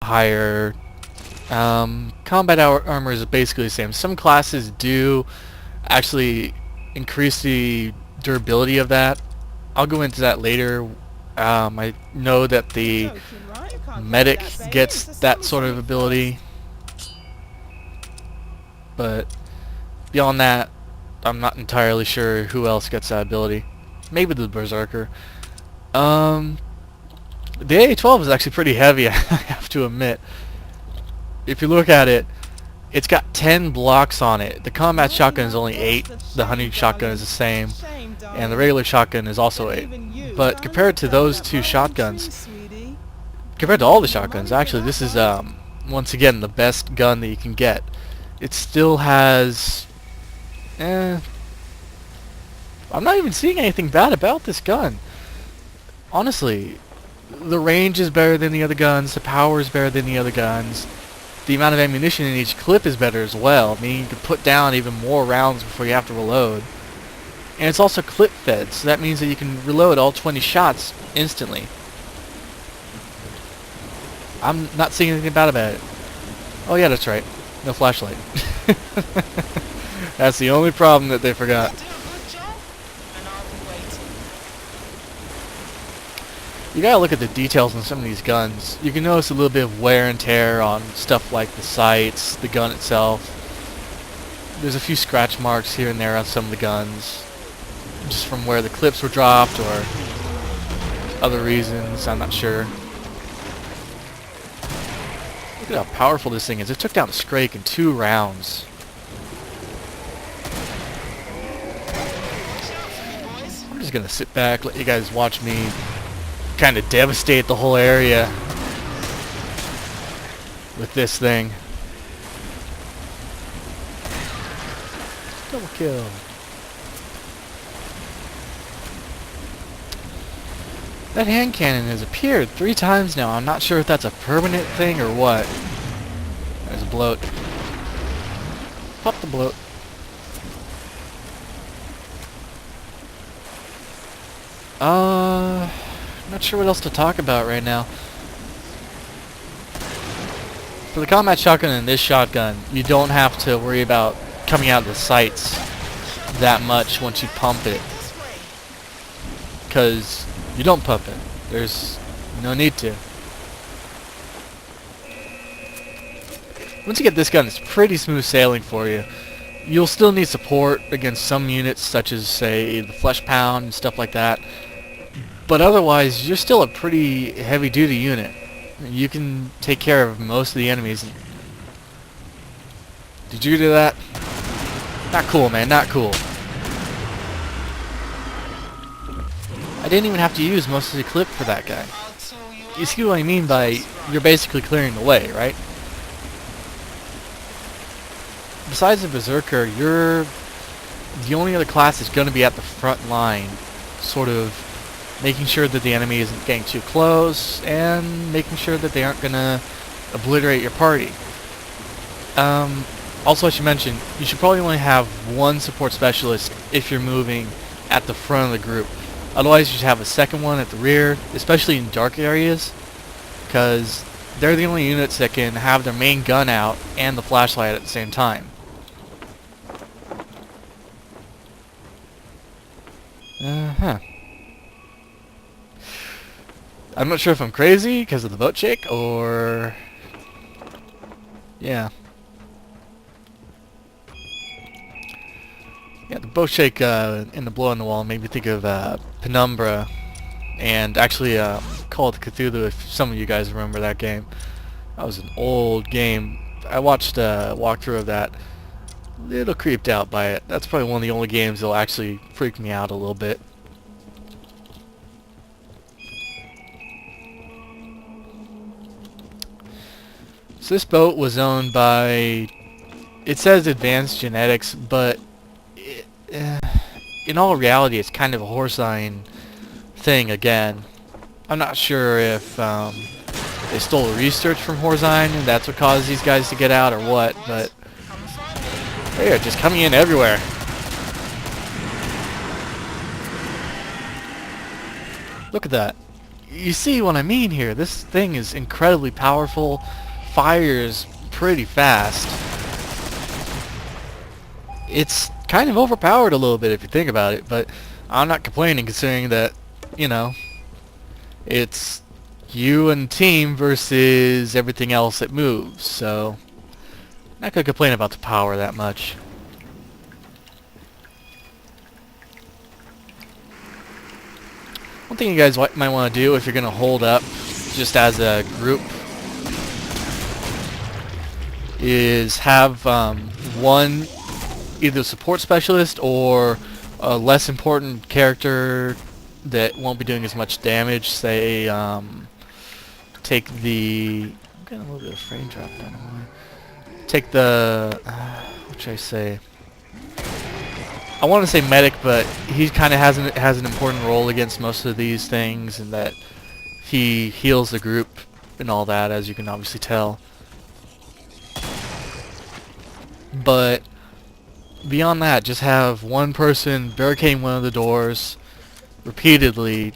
higher. Combat armor is basically the same. Some classes do actually increase the durability of that. I'll go into that later. I know that the medic gets that sort of ability, but beyond that, I'm not entirely sure who else gets that ability. Maybe the Berserker. The AA-12 is actually pretty heavy, I have to admit. If you look at it, it's got 10 blocks on it. The combat shotgun is only 8. The hunting shotgun is the same. And the regular shotgun is also 8. But compared to those two shotguns, compared to all the shotguns, actually, this is, once again, the best gun that you can get. It still has... I'm not even seeing anything bad about this gun. Honestly, the range is better than the other guns, the power is better than the other guns, the amount of ammunition in each clip is better as well, meaning you can put down even more rounds before you have to reload. And it's also clip fed, so that means that you can reload all 20 shots instantly. I'm not seeing anything bad about it. Oh yeah, that's right. No flashlight. That's the only problem that they forgot. You gotta look at the details on some of these guns. You can notice a little bit of wear and tear on stuff like the sights, the gun itself. There's a few scratch marks here and there on some of the guns, just from where the clips were dropped or other reasons, I'm not sure. Look at how powerful this thing is. It took down a Scrake in 2 rounds. I'm just gonna sit back, let you guys watch me kind of devastate the whole area with this thing. Double kill. That hand cannon has appeared 3 times now. I'm not sure if that's a permanent thing or what. There's a bloat. Pop the bloat. Not sure what else to talk about right now. For the combat shotgun and this shotgun, you don't have to worry about coming out of the sights that much once you pump it. Because you don't pump it. There's no need to. Once you get this gun, it's pretty smooth sailing for you. You'll still need support against some units such as, say, the Flesh Pound and stuff like that. But otherwise, you're still a pretty heavy-duty unit. You can take care of most of the enemies. Did you do that? Not cool, man. Not cool. I didn't even have to use most of the clip for that guy. You see what I mean by you're basically clearing the way, right? Besides the Berserker, you're the only other class that's going to be at the front line, sort of making sure that the enemy isn't getting too close, and making sure that they aren't going to obliterate your party. Also, I should mention, you should probably only have 1 support specialist if you're moving at the front of the group. Otherwise, you should have a second one at the rear, especially in dark areas, because they're the only units that can have their main gun out and the flashlight at the same time. I'm not sure if I'm crazy because of the boat shake, or... Yeah. Yeah, the boat shake in the blow on the wall made me think of Penumbra, and actually Call of Cthulhu, if some of you guys remember that game. That was an old game. I watched a walkthrough of that. A little creeped out by it. That's probably one of the only games that'll actually freak me out a little bit. So this boat was owned by, it says Advanced Genetics, but in all reality it's kind of a Horsine thing again. I'm not sure if they stole research from Horsine and that's what caused these guys to get out or what, but they are just coming in everywhere. Look at that. you see what I mean here. This thing is incredibly powerful, fires pretty fast. It's kind of overpowered a little bit if you think about it, but I'm not complaining considering that, you know, it's you and team versus everything else that moves, so not gonna complain about the power that much. One thing you guys might want to do if you're gonna hold up just as a group is have one either support specialist or a less important character that won't be doing as much damage. Say, take the... I'm getting a little bit of frame drop down the line. Take the... what should I say? I want to say medic, but he kind of has an important role against most of these things, in that he heals the group and all that, as you can obviously tell. But beyond that, just have one person barricading one of the doors repeatedly.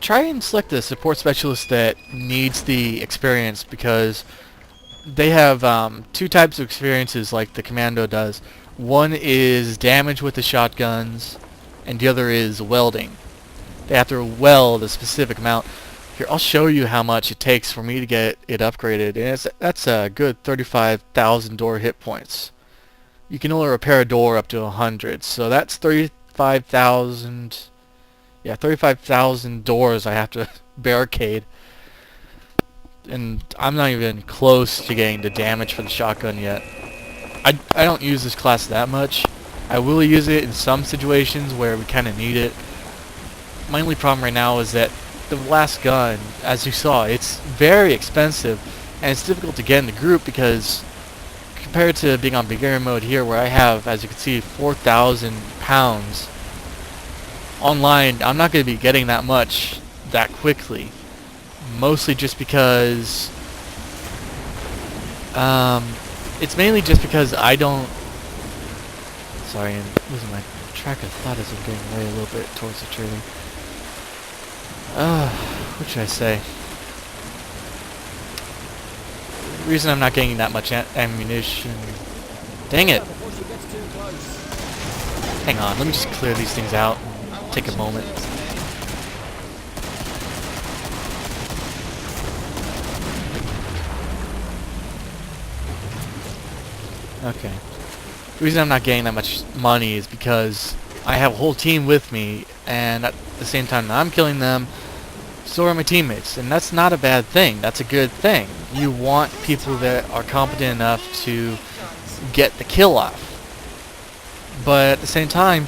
Try and select a support specialist that needs the experience, because they have two types of experiences like the commando does. One is damage with the shotguns, and the other is welding. They have to weld a specific amount. Here, I'll show you how much it takes for me to get it upgraded, and that's a good 35,000 door hit points. You can only repair a door up to 100, so that's 35,000. Yeah, 35,000 doors I have to barricade, and I'm not even close to getting the damage for the shotgun yet. I don't use this class that much. I will use it in some situations where we kind of need it. My only problem right now is that the last gun, as you saw, it's very expensive, and it's difficult to get in the group, because compared to being on beginner mode here, where I have, as you can see, 4,000 pounds, online I'm not going to be getting that much that quickly. Mostly just because it's mainly just because I don't... Sorry, I'm losing my track of thought as I'm getting away a little bit towards the trailer. What should I say? The reason I'm not getting that much ammunition... Dang it! Hang on, let me just clear these things out and take a moment. Okay. The reason I'm not getting that much money is because I have a whole team with me, and at the same time that I'm killing them, so are my teammates, and that's not a bad thing. That's a good thing. You want people that are competent enough to get the kill off. But at the same time,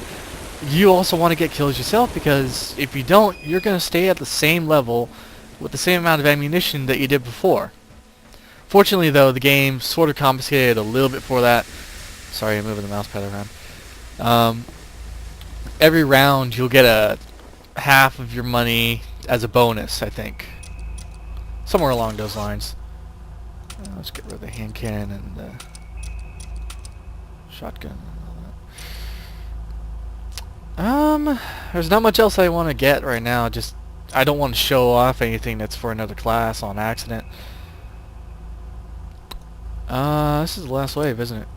you also want to get kills yourself, because if you don't, you're going to stay at the same level with the same amount of ammunition that you did before. Fortunately, though, the game sort of compensated a little bit for that. Sorry, I'm moving the mouse pad around. Every round, you'll get a half of your money as a bonus, I think. Somewhere along those lines. Let's get rid of the hand cannon and the shotgun and all that. There's not much else I want to get right now. Just, I don't want to show off anything that's for another class on accident. This is the last wave, isn't it?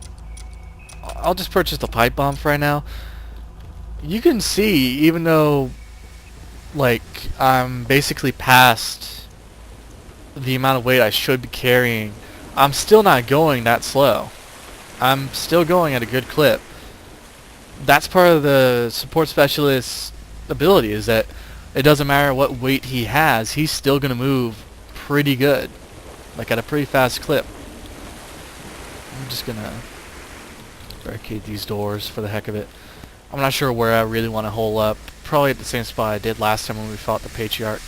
I'll just purchase the pipe bomb for right now. You can see, even though, like, I'm basically past the amount of weight I should be carrying, I'm still not going that slow. I'm still going at a good clip. That's part of the support specialist's ability, is that it doesn't matter what weight he has, he's still going to move pretty good. Like, at a pretty fast clip. I'm just going to barricade these doors for the heck of it. I'm not sure where I really want to hole up. Probably at the same spot I did last time when we fought the Patriarch.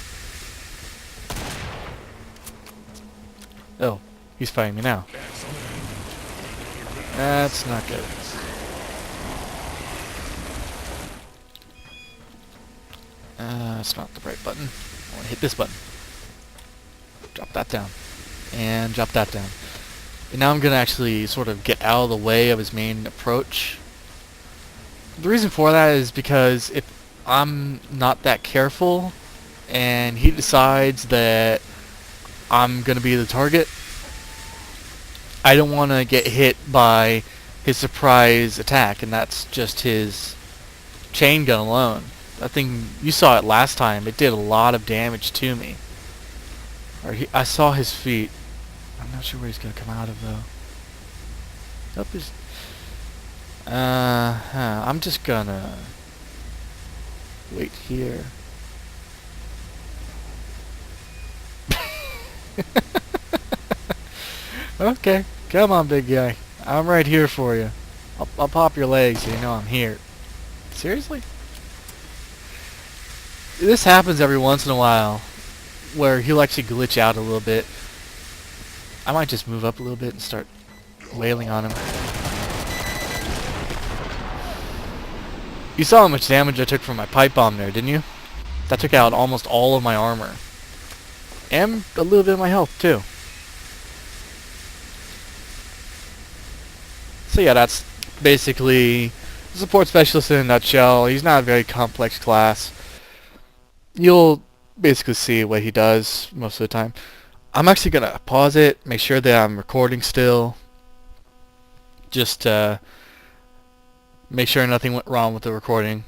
Oh, he's fighting me now. That's not good. That's not the right button. I want to hit this button. Drop that down. And drop that down. And now I'm going to actually sort of get out of the way of his main approach. The reason for that is because if I'm not that careful, and he decides that I'm gonna be the target, I don't want to get hit by his surprise attack, and that's just his chain gun alone. That thing, you saw it last time, it did a lot of damage to me. I saw his feet. I'm not sure where he's gonna come out of though. Up his. I'm just gonna wait here. Okay, come on, big guy. I'm right here for you. I'll pop your legs so you know I'm here. Seriously? This happens every once in a while, where he'll actually glitch out a little bit. I might just move up a little bit and start wailing on him. You saw how much damage I took from my pipe bomb there, didn't you? That took out almost all of my armor. And a little bit of my health, too. So yeah, that's basically the support specialist in a nutshell. He's not a very complex class. You'll basically see what he does most of the time. I'm actually going to pause it, make sure that I'm recording still. Just make sure nothing went wrong with the recording.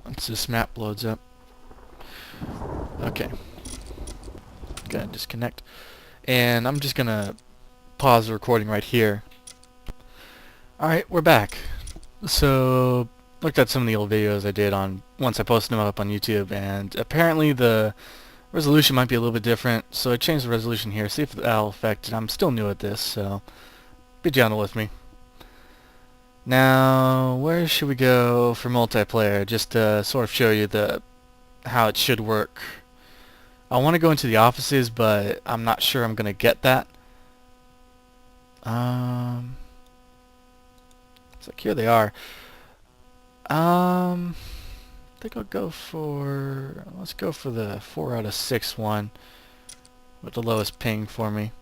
Once this map loads up. Okay. Gotta disconnect. And I'm just gonna pause the recording right here. Alright, we're back. So, looked at some of the old videos I did on once I posted them up on YouTube, and apparently the resolution might be a little bit different, so I changed the resolution here, see if that'll affect it. I'm still new at this, so be gentle with me. Now, where should we go for multiplayer, just to sort of show you how it should work. I want to go into the offices, but I'm not sure I'm going to get that. It's like, here they are. I think I'll go for, let's go for the 4 out of 6 one with the lowest ping for me.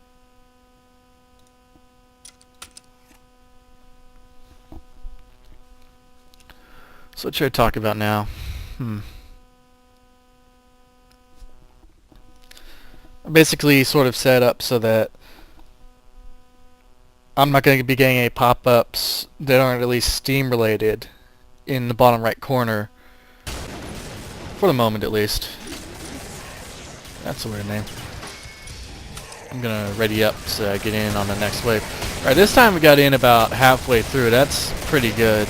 So what should I talk about now? Basically sort of set up so that I'm not going to be getting any pop-ups that aren't at least Steam related in the bottom right corner. For the moment at least. That's a weird name. I'm going to ready up so I get in on the next wave. Alright, this time we got in about halfway through. That's pretty good.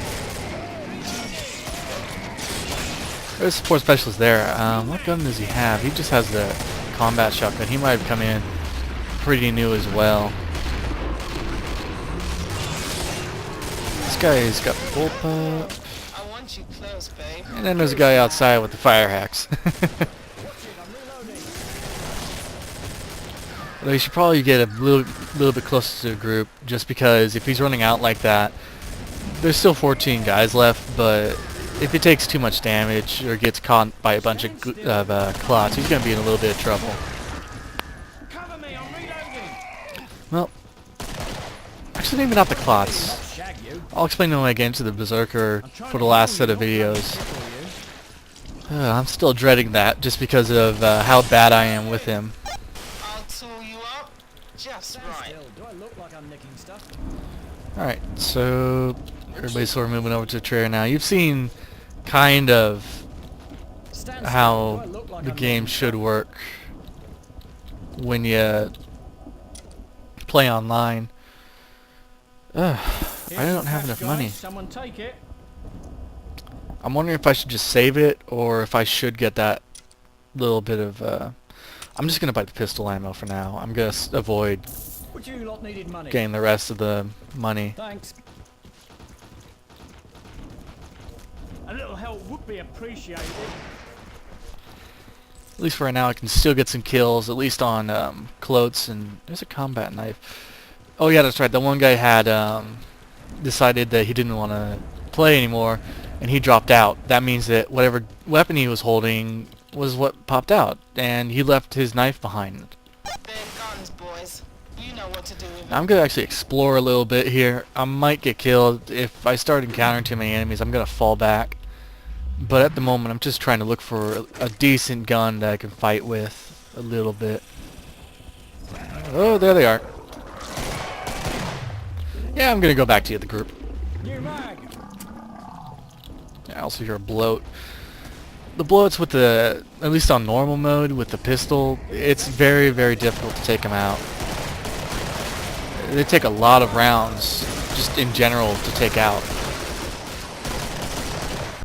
There's a support specialist there. What gun does he have? He just has the combat shotgun. He might have come in pretty new as well. This guy's got the bullpup. And then there's a guy outside with the fire hacks. Although you should probably get a little bit closer to the group, just because if he's running out like that, there's still 14 guys left, but if he takes too much damage or gets caught by a bunch of clots, he's going to be in a little bit of trouble. Well, actually maybe not the clots. I'll explain them when I get into the Berserker for the last set of videos. I'm still dreading that just because of how bad I am with him. Alright, so everybody's sort of moving over to the trailer now. You've seen kind of how the game should work when you play online. I don't have enough money. I'm wondering if I should just save it or if I should get that little bit of I'm just gonna buy the pistol ammo for now. I'm gonna avoid getting the rest of the money. Thanks. A little help would be appreciated. At least for right now I can still get some kills, at least on Clotes, and there's a combat knife. Oh yeah, that's right, the one guy had decided that he didn't want to play anymore, and he dropped out. That means that whatever weapon he was holding was what popped out, and he left his knife behind. Guns, boys. You know what to do with it. I'm going to actually explore a little bit here. I might get killed. If I start encountering too many enemies, I'm going to fall back. But at the moment, I'm just trying to look for a decent gun that I can fight with a little bit. Oh, there they are. Yeah, I'm gonna go back to the group. New mag. I also hear a bloat. The bloats with the, at least on normal mode with the pistol, it's very, very difficult to take them out. They take a lot of rounds, just in general, to take out.